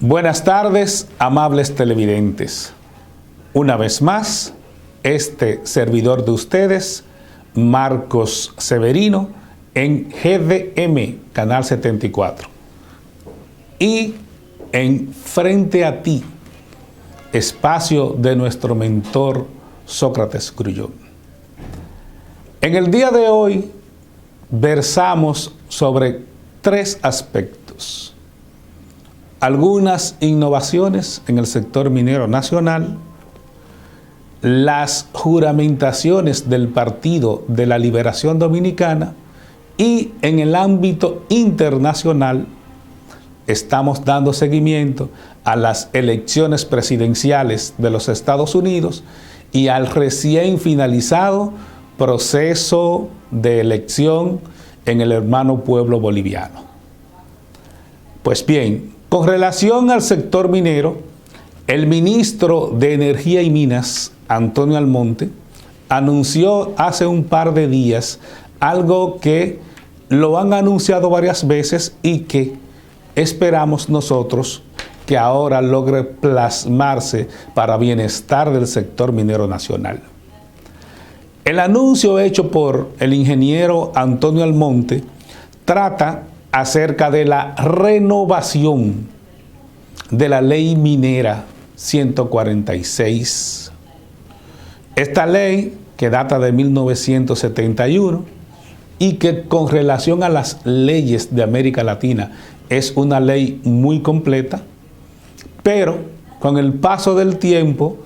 Buenas tardes, amables televidentes. Una vez más, este servidor de ustedes, Marcos Severino, en GDM, Canal 74. Y en Frente a Ti, espacio de nuestro mentor Sócrates Grullón. En el día de hoy, versamos sobre tres aspectos. Algunas innovaciones en el sector minero nacional, las juramentaciones del Partido de la Liberación Dominicana y en el ámbito internacional estamos dando seguimiento a las elecciones presidenciales de los Estados Unidos y al recién finalizado proceso de elección en el hermano pueblo boliviano. Pues bien, con relación al sector minero, el ministro de Energía y Minas, Antonio Almonte, anunció hace un par de días algo que lo han anunciado varias veces y que esperamos nosotros que ahora logre plasmarse para bienestar del sector minero nacional. El anuncio hecho por el ingeniero Antonio Almonte trata acerca de la renovación de la Ley Minera 146. Esta ley, que data de 1971 y que con relación a las leyes de América Latina es una ley muy completa, pero con el paso del tiempo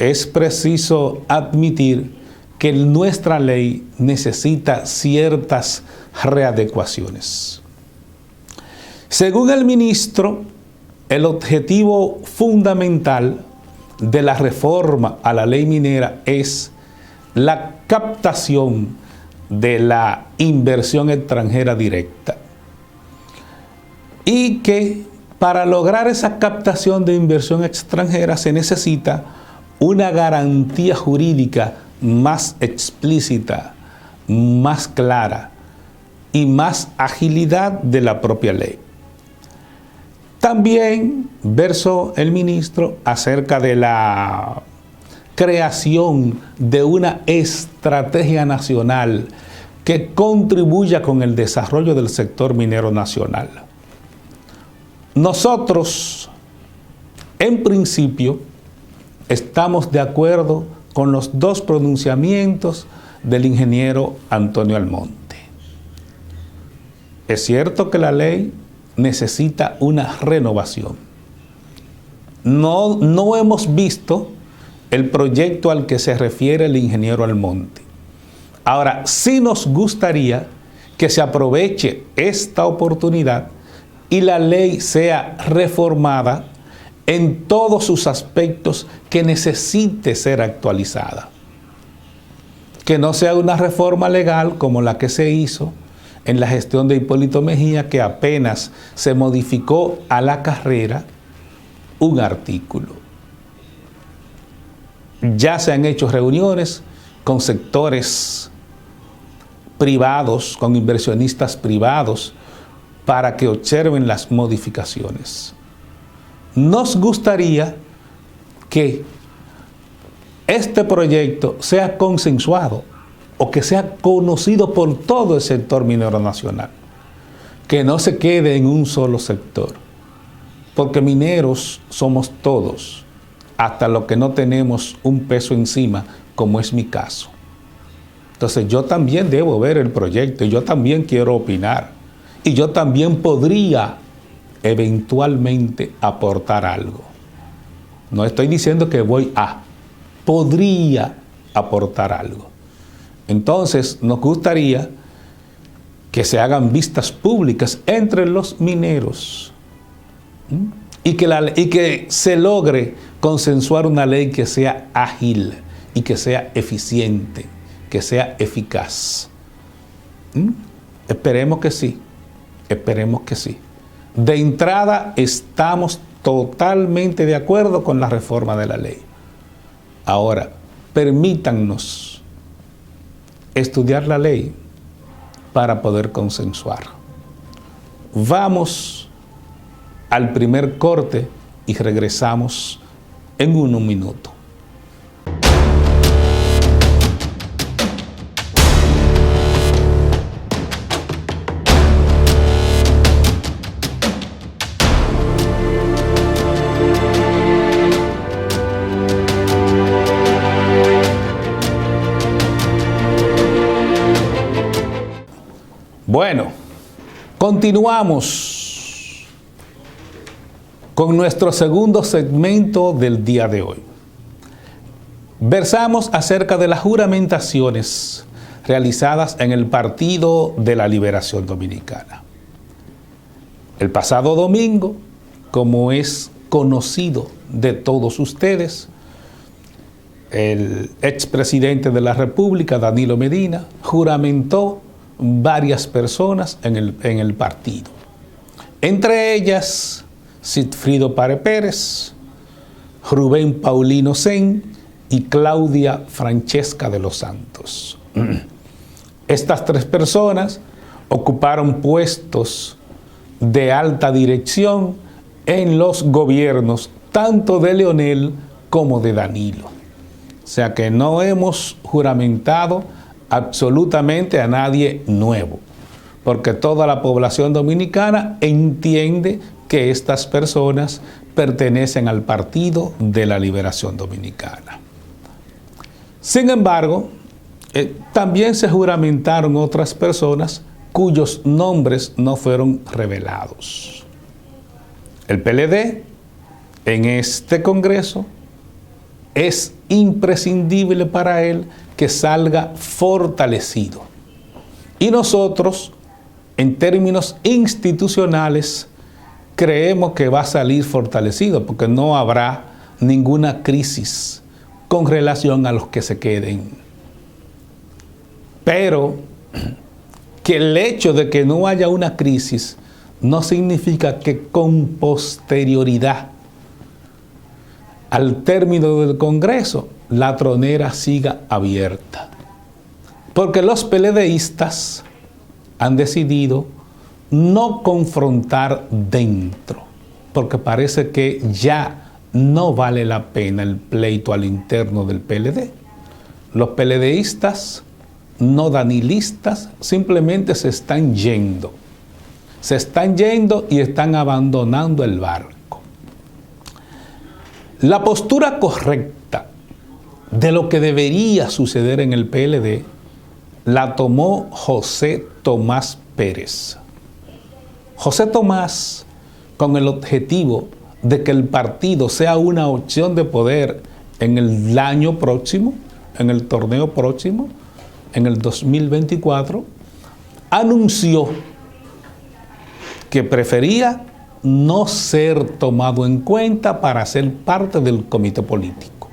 es preciso admitir que nuestra ley necesita ciertas readecuaciones. Según el ministro, el objetivo fundamental de la reforma a la ley minera es la captación de la inversión extranjera directa. Y que para lograr esa captación de inversión extranjera se necesita una garantía jurídica más explícita, más clara y más agilidad de la propia ley. También versó el ministro acerca de la creación de una estrategia nacional que contribuya con el desarrollo del sector minero nacional. Nosotros, en principio, estamos de acuerdo con los dos pronunciamientos del ingeniero Antonio Almonte. Es cierto que la ley necesita una renovación. No hemos visto el proyecto al que se refiere el ingeniero Almonte. Ahora, sí nos gustaría que se aproveche esta oportunidad y la ley sea reformada en todos sus aspectos que necesite ser actualizada. Que no sea una reforma legal como la que se hizo en la gestión de Hipólito Mejía, que apenas se modificó a la carrera un artículo. Ya se han hecho reuniones con sectores privados, con inversionistas privados, para que observen las modificaciones. Nos gustaría que este proyecto sea consensuado o que sea conocido por todo el sector minero nacional, que no se quede en un solo sector, porque mineros somos todos, hasta los que no tenemos un peso encima, como es mi caso. Entonces yo también debo ver el proyecto, y yo también quiero opinar, y yo también podría eventualmente aportar algo. No estoy diciendo que podría aportar algo. Entonces, nos gustaría que se hagan vistas públicas entre los mineros y que se logre consensuar una ley que sea ágil y que sea eficiente, que sea eficaz. Esperemos que sí, esperemos que sí. De entrada, estamos totalmente de acuerdo con la reforma de la ley. Ahora, permítannos estudiar la ley para poder consensuar. Vamos al primer corte y regresamos en un minuto. Bueno, continuamos con nuestro segundo segmento del día de hoy. Versamos acerca de las juramentaciones realizadas en el Partido de la Liberación Dominicana. El pasado domingo, como es conocido de todos ustedes, el expresidente de la República, Danilo Medina, juramentó varias personas en el partido. Entre ellas, Sigfrido Pare Pérez, Rubén Paulino Sen y Claudia Francesca de los Santos. Estas tres personas ocuparon puestos de alta dirección en los gobiernos tanto de Leonel como de Danilo. O sea que no hemos juramentado absolutamente a nadie nuevo, porque toda la población dominicana entiende que estas personas pertenecen al Partido de la Liberación Dominicana. Sin embargo, también se juramentaron otras personas cuyos nombres no fueron revelados. El PLD en este Congreso es imprescindible para él que salga fortalecido. Y nosotros, en términos institucionales, creemos que va a salir fortalecido porque no habrá ninguna crisis con relación a los que se queden. Pero que el hecho de que no haya una crisis no significa que con posterioridad al término del Congreso la tronera siga abierta. Porque los PLDistas han decidido no confrontar dentro, porque parece que ya no vale la pena el pleito al interno del PLD. Los PLDistas, no danilistas, simplemente se están yendo. Se están yendo y están abandonando el barco. La postura correcta de lo que debería suceder en el PLD la tomó José Tomás Pérez. José Tomás, con el objetivo de que el partido sea una opción de poder en el año próximo, en el torneo próximo, en el 2024, anunció que prefería no ser tomado en cuenta para ser parte del comité político.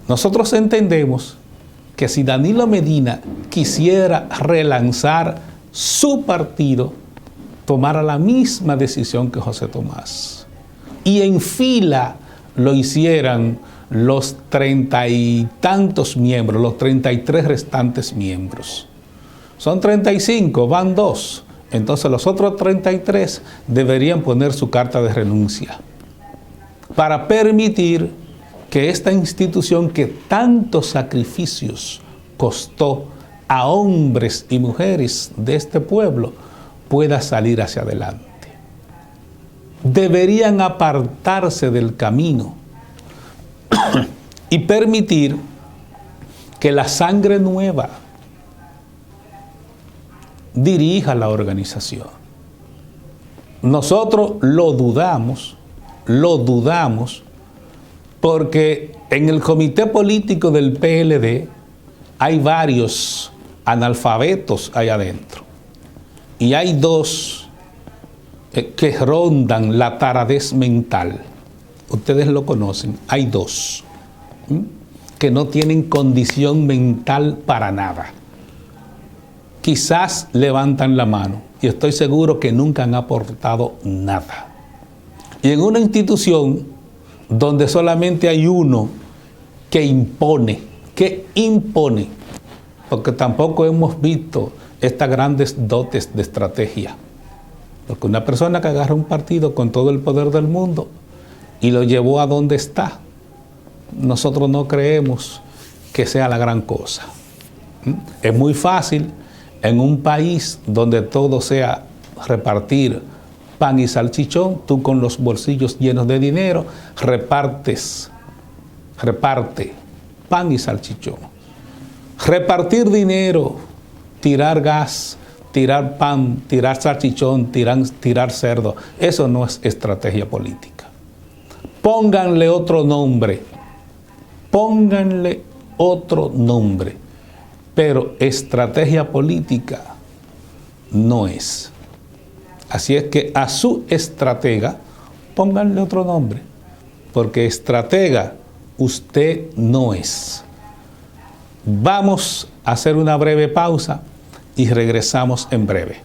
Nosotros entendemos que si Danilo Medina quisiera relanzar su partido, tomara la misma decisión que José Tomás. Y en fila lo hicieran los 30 y tantos miembros, los 33 restantes miembros. Son 35, van 2. Entonces los otros 33 deberían poner su carta de renuncia para permitir que esta institución que tantos sacrificios costó a hombres y mujeres de este pueblo pueda salir hacia adelante. Deberían apartarse del camino y permitir que la sangre nueva dirija la organización. Nosotros lo dudamos porque en el comité político del PLD hay varios analfabetos ahí adentro y hay 2 que rondan la taradez mental. Ustedes lo conocen, hay 2 que no tienen condición mental para nada. Quizás levantan la mano y estoy seguro que nunca han aportado nada. Y en una institución donde solamente hay uno que impone, porque tampoco hemos visto estas grandes dotes de estrategia. Porque una persona que agarra un partido con todo el poder del mundo y lo llevó a donde está, nosotros no creemos que sea la gran cosa. Es muy fácil en un país donde todo sea repartir pan y salchichón, tú con los bolsillos llenos de dinero reparte pan y salchichón. Repartir dinero, tirar gas, tirar pan, tirar salchichón, tirar cerdo, eso no es estrategia política. Pónganle otro nombre, pero estrategia política no es. Así es que a su estratega pónganle otro nombre, porque estratega usted no es. Vamos a hacer una breve pausa y regresamos en breve.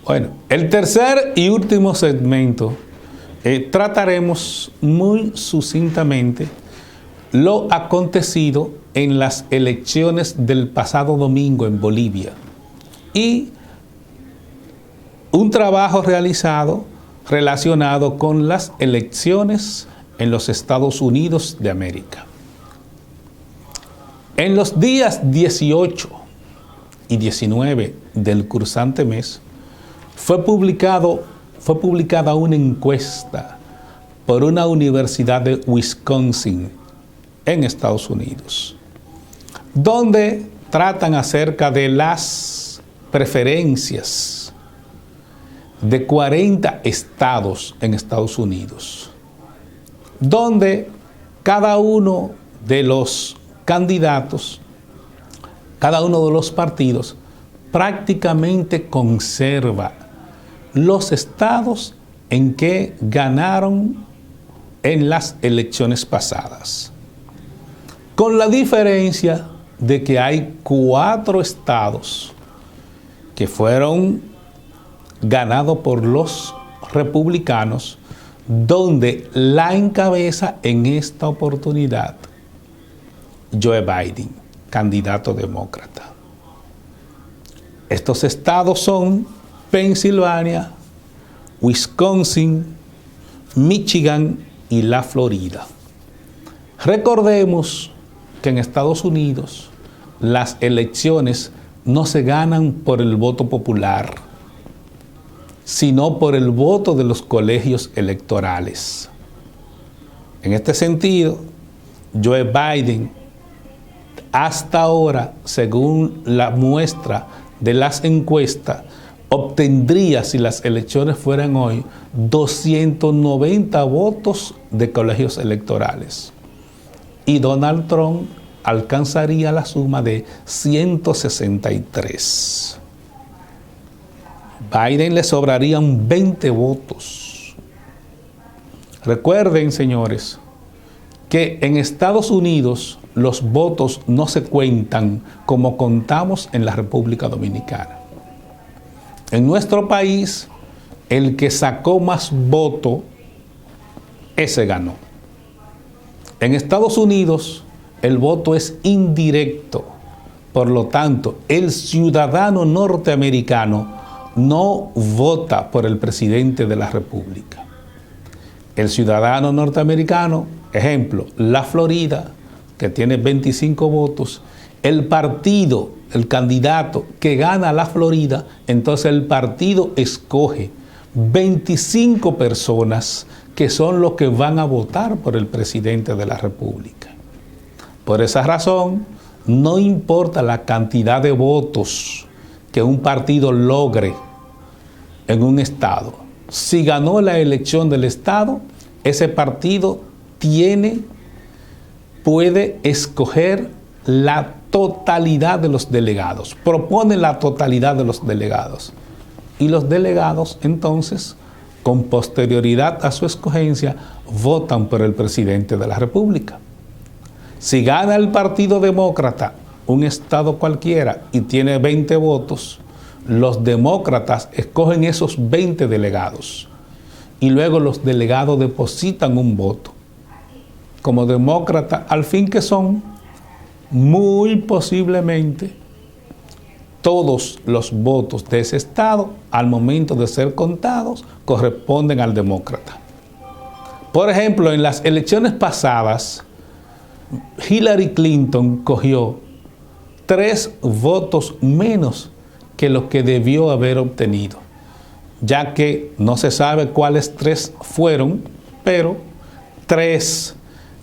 Bueno, el tercer y último segmento trataremos muy sucintamente lo acontecido en las elecciones del pasado domingo en Bolivia y un trabajo realizado relacionado con las elecciones en los Estados Unidos de América. En los días 18 y 19 del cursante mes fue publicada una encuesta por una universidad de Wisconsin en Estados Unidos, donde tratan acerca de las preferencias de 40 estados en Estados Unidos, donde cada uno de los candidatos, cada uno de los partidos prácticamente conserva los estados en que ganaron en las elecciones pasadas, con la diferencia de que hay 4 estados que fueron ganados por los republicanos, donde la encabeza en esta oportunidad Joe Biden, candidato demócrata. Estos estados son Pensilvania, Wisconsin, Michigan y la Florida. Recordemos que en Estados Unidos las elecciones no se ganan por el voto popular, sino por el voto de los colegios electorales. En este sentido, Joe Biden, hasta ahora, según la muestra de las encuestas, obtendría, si las elecciones fueran hoy, 290 votos de colegios electorales. Y Donald Trump alcanzaría la suma de 163. Biden le sobrarían 20 votos. Recuerden, señores, que en Estados Unidos los votos no se cuentan como contamos en la República Dominicana. En nuestro país, el que sacó más votos, ese ganó. En Estados Unidos, el voto es indirecto. Por lo tanto, el ciudadano norteamericano no vota por el presidente de la República. El ciudadano norteamericano, ejemplo, la Florida, que tiene 25 votos, el partido, el candidato que gana la Florida, entonces el partido escoge 25 personas que son los que van a votar por el presidente de la República. Por esa razón, no importa la cantidad de votos que un partido logre en un estado. Si ganó la elección del estado, ese partido puede escoger la totalidad de los delegados, propone la totalidad de los delegados. Y los delegados, entonces, con posterioridad a su escogencia, votan por el presidente de la República. Si gana el Partido Demócrata un estado cualquiera y tiene 20 votos, los demócratas escogen esos 20 delegados y luego los delegados depositan un voto. Como demócratas, al fin que son, muy posiblemente todos los votos de ese estado, al momento de ser contados, corresponden al demócrata. Por ejemplo, en las elecciones pasadas, Hillary Clinton cogió 3 votos menos que los que debió haber obtenido, ya que no se sabe cuáles 3 fueron, pero 3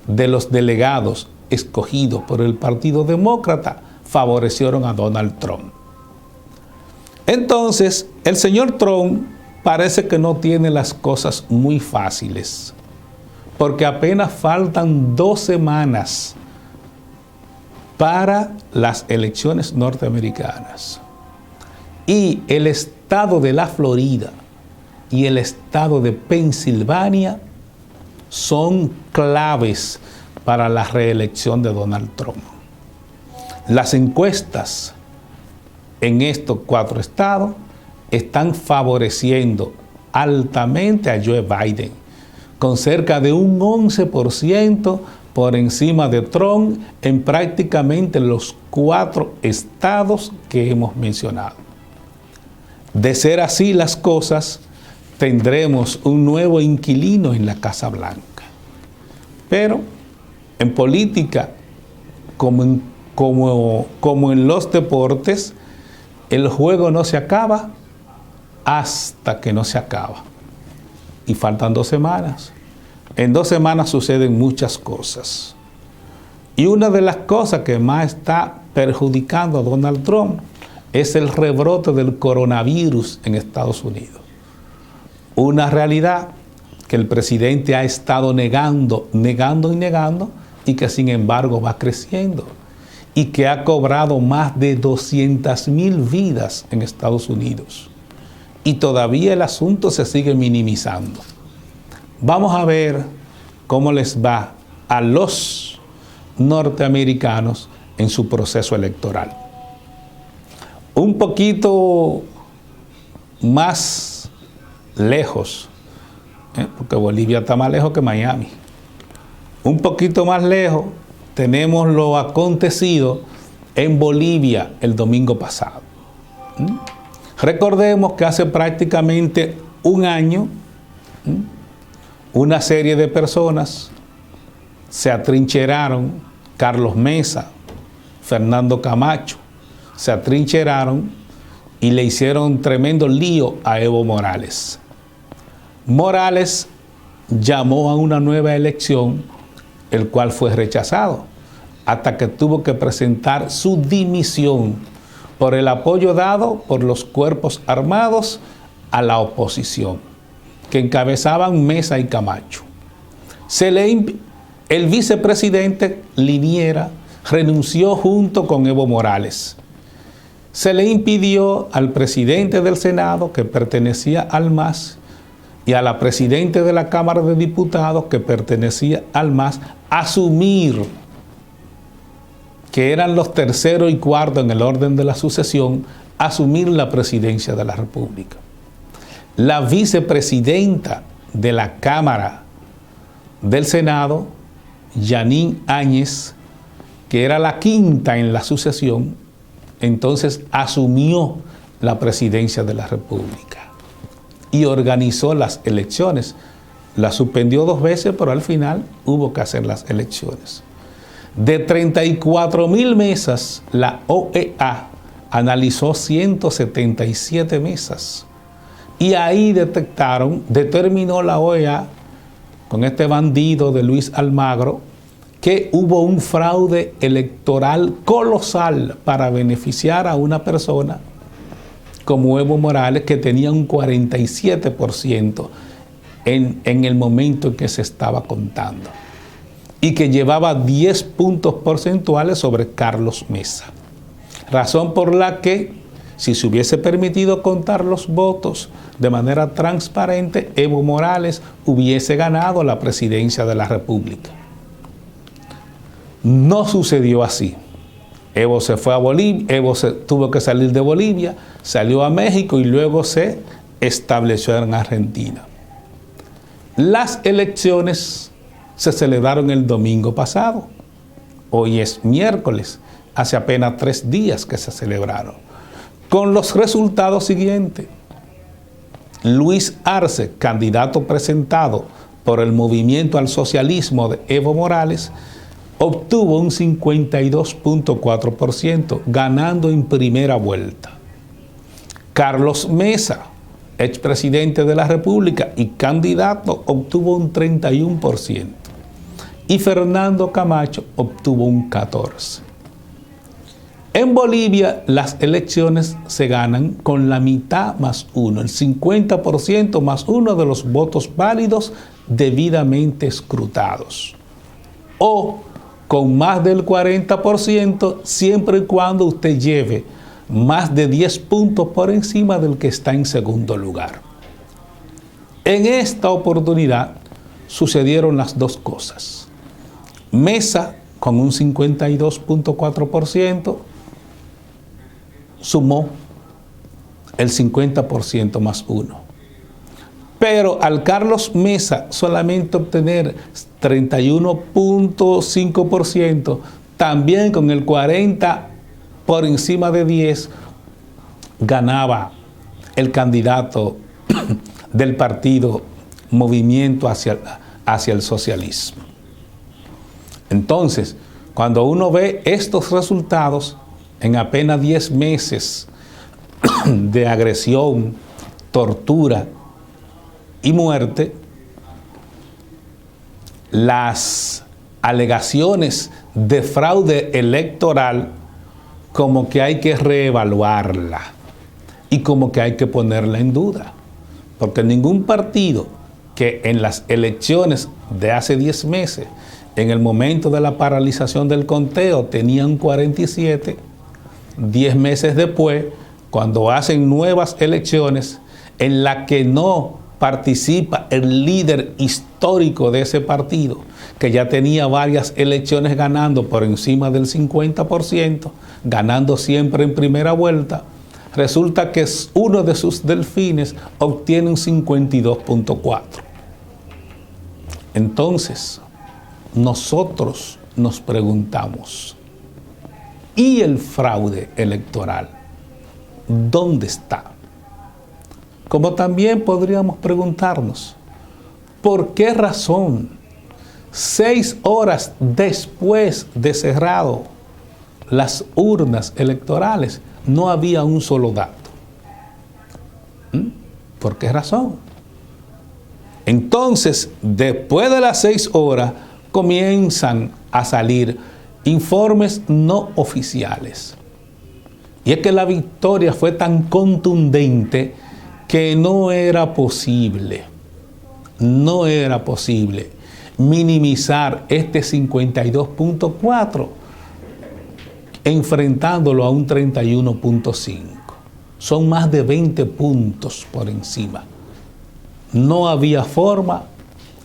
de los delegados escogidos por el Partido Demócrata favorecieron a Donald Trump. Entonces, el señor Trump parece que no tiene las cosas muy fáciles, porque apenas faltan 2 semanas para las elecciones norteamericanas. Y el estado de la Florida y el estado de Pensilvania son claves para la reelección de Donald Trump. Las encuestas en estos 4 estados están favoreciendo altamente a Joe Biden, con cerca de un 11% por encima de Trump en prácticamente los 4 estados que hemos mencionado. De ser así las cosas, tendremos un nuevo inquilino en la Casa Blanca. Pero en política, como en los deportes, el juego no se acaba hasta que no se acaba. Y faltan 2 semanas. En 2 semanas suceden muchas cosas. Y una de las cosas que más está perjudicando a Donald Trump es el rebrote del coronavirus en Estados Unidos. Una realidad que el presidente ha estado negando y que sin embargo va creciendo y que ha cobrado más de 200,000 vidas en Estados Unidos. Y todavía el asunto se sigue minimizando. Vamos a ver cómo les va a los norteamericanos en su proceso electoral. Un poquito más lejos, porque Bolivia está más lejos que Miami. Un poquito más lejos tenemos lo acontecido en Bolivia el domingo pasado. Recordemos que hace prácticamente un año una serie de personas se atrincheraron, Carlos Mesa, Fernando Camacho, se atrincheraron y le hicieron tremendo lío a Evo Morales. Morales llamó a una nueva elección, el cual fue rechazado, hasta que tuvo que presentar su dimisión por el apoyo dado por los cuerpos armados a la oposición, que encabezaban Mesa y Camacho. El vicepresidente Liniera renunció junto con Evo Morales. Se le impidió al presidente del Senado, que pertenecía al MAS, y a la presidenta de la Cámara de Diputados, que pertenecía al MAS, asumir, que eran los tercero y cuarto en el orden de la sucesión, asumir la presidencia de la República. La vicepresidenta de la Cámara del Senado, Yanín Áñez, que era la quinta en la sucesión, entonces asumió la presidencia de la República y organizó las elecciones. La suspendió 2 veces, pero al final hubo que hacer las elecciones. De 34,000 mesas, la OEA analizó 177 mesas. Y ahí determinó la OEA, con este bandido de Luis Almagro, que hubo un fraude electoral colosal para beneficiar a una persona como Evo Morales, que tenía un 47% en el momento en que se estaba contando, y que llevaba 10 puntos porcentuales sobre Carlos Mesa. Razón por la que, si se hubiese permitido contar los votos de manera transparente, Evo Morales hubiese ganado la presidencia de la República. No sucedió así. Evo se fue a Bolivia, Evo tuvo que salir de Bolivia, salió a México y luego se estableció en Argentina. Las elecciones se celebraron el domingo pasado. Hoy es miércoles, hace apenas 3 días que se celebraron. Con los resultados siguientes: Luis Arce, candidato presentado por el Movimiento al Socialismo de Evo Morales, obtuvo un 52.4%, ganando en primera vuelta. Carlos Mesa, expresidente de la República y candidato, obtuvo un 31%. Y Fernando Camacho obtuvo un 14%. En Bolivia, las elecciones se ganan con la mitad más uno, el 50% más uno de los votos válidos debidamente escrutados, o con más del 40%, siempre y cuando usted lleve más de 10 puntos por encima del que está en segundo lugar. En esta oportunidad sucedieron las dos cosas. Mesa, con un 52.4%, sumó el 50% más uno. Pero al Carlos Mesa solamente obtener 31.5%, también con el 40% por encima de 10, ganaba el candidato del partido Movimiento hacia el Socialismo. Entonces, cuando uno ve estos resultados, en apenas 10 meses de agresión, tortura y muerte, las alegaciones de fraude electoral como que hay que reevaluarla y como que hay que ponerla en duda, porque ningún partido que en las elecciones de hace 10 meses, en el momento de la paralización del conteo, tenía un 47%, 10 meses después, cuando hacen nuevas elecciones en las que no participa el líder histórico de ese partido, que ya tenía varias elecciones ganando por encima del 50%, ganando siempre en primera vuelta, resulta que uno de sus delfines obtiene un 52.4%. Entonces, nosotros nos preguntamos, ¿y el fraude electoral dónde está? Como también podríamos preguntarnos, ¿por qué razón 6 horas después de cerrado las urnas electorales no había un solo dato? ¿Por qué razón? Entonces, después de las 6 horas, comienzan a salir informes no oficiales. Y es que la victoria fue tan contundente que no era posible minimizar este 52.4 enfrentándolo a un 31.5. Son más de 20 puntos por encima. No había forma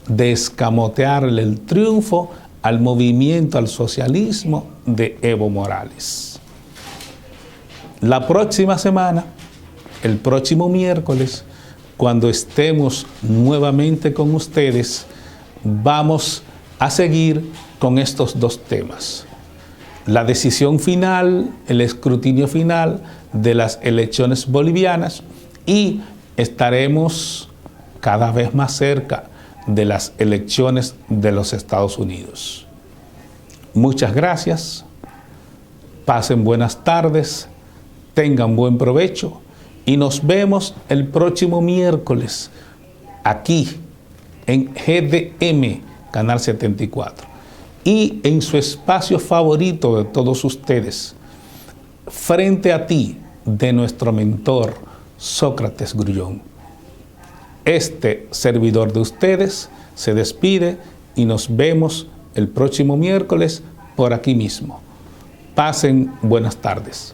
de escamotearle el triunfo al Movimiento al Socialismo de Evo Morales. La próxima semana, el próximo miércoles, cuando estemos nuevamente con ustedes, vamos a seguir con estos dos temas. La decisión final, el escrutinio final de las elecciones bolivianas, y estaremos cada vez más cerca de las elecciones de los Estados Unidos. Muchas gracias, pasen buenas tardes, tengan buen provecho y nos vemos el próximo miércoles aquí en GDM, Canal 74, y en su espacio favorito de todos ustedes, Frente a ti, de nuestro mentor Sócrates Grullón. Este servidor de ustedes se despide y nos vemos el próximo miércoles por aquí mismo. Pasen buenas tardes.